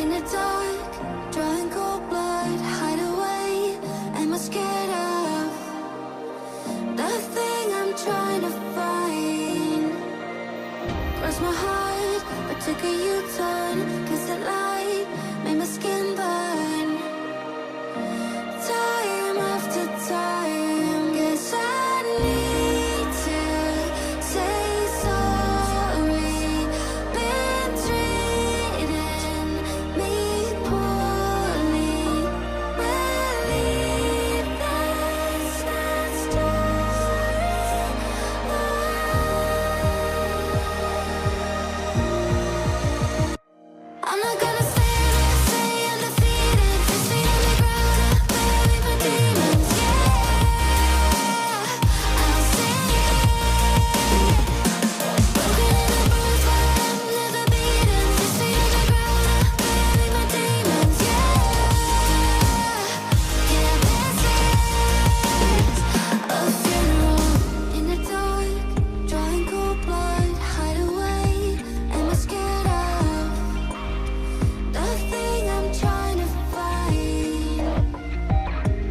In the dark, drawing cold blood, hide away. Am I scared of the thing I'm trying to find? Cross my heart, but took a U-turn, 'cause the light made my skin burn. Time after time, guess I need to say sorry. Been treating me poorly. Believe that's not story. I'm not gonna stay undefeated. 6 feet underground, I bury my demons. Yeah, I'll sing it. Broken and bruised, but I'm never beaten. 6 feet underground, I bury my demons. Yeah, this is a funeral. In the dark, drawing cold blood, hide away. Am I scared of the thing I'm trying to find?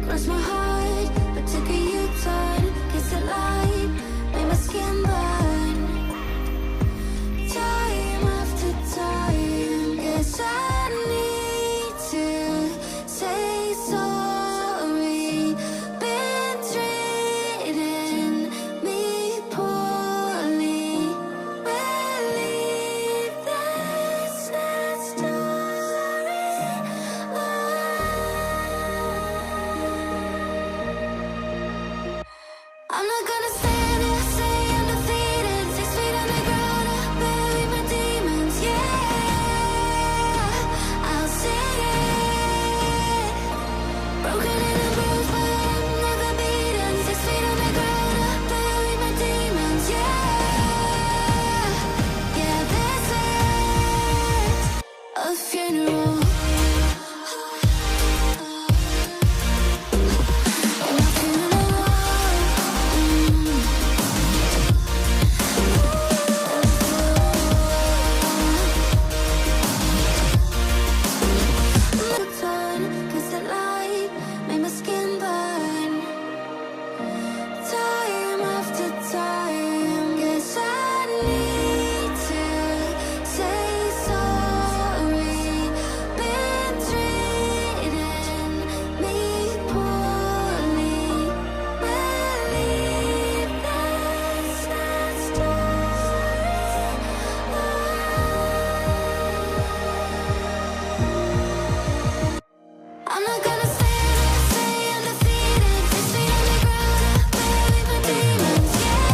Cross my heart, but took a U-turn, 'cause the light made my skin burn. Time after time, guess I need to say sorry. Been treating me poorly. Believe that's not story. I'm not gonna stand here, stay undefeated. 6 feet underground, I bury my demons. Yeah, I'll sing it. Broken and bruised, but I'm never beaten. 6 feet underground, I bury my demons. Yeah, this is a funeral. In my funeral. Turn, 'cause the light made my skin burn. Time after time, guess I need to say sorry. Been treating me poorly. Believe that's not story. I'm not gonna stay undefeated. 6 feet underground, I bury my demons. Yeah,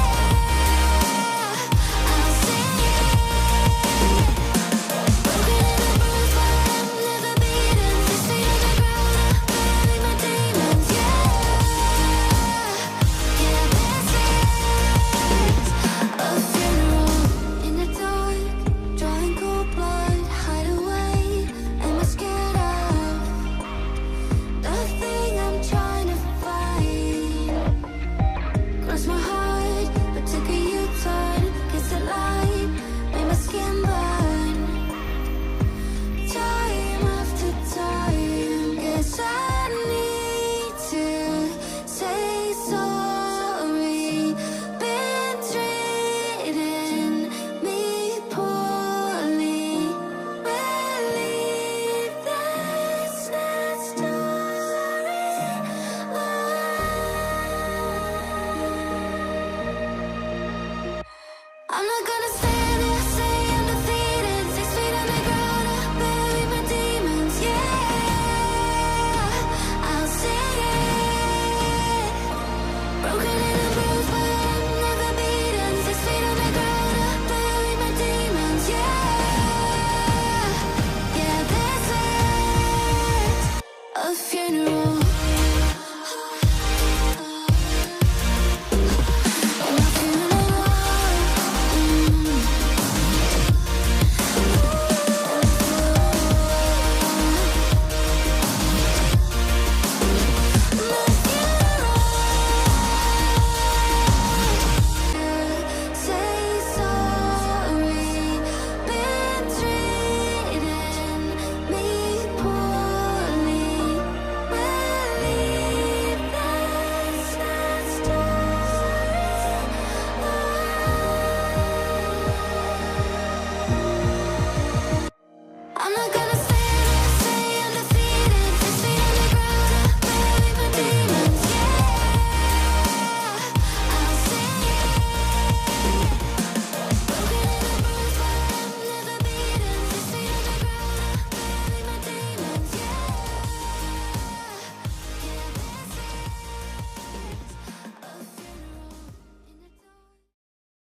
I'll sing it. Broken and bruised, but I'm never beaten. 6 feet underground, I bury my demons. Yeah, this is a funeral. In the dark, drawing cold blood, hide away. Am I scared of the thing I'm trying to find? Cross my heart, but took a U-turn, 'cause the light made my skin burn. Time after time, guess I need to say sorry. Been treating me poorly. Believe that's not story. I'm not gonna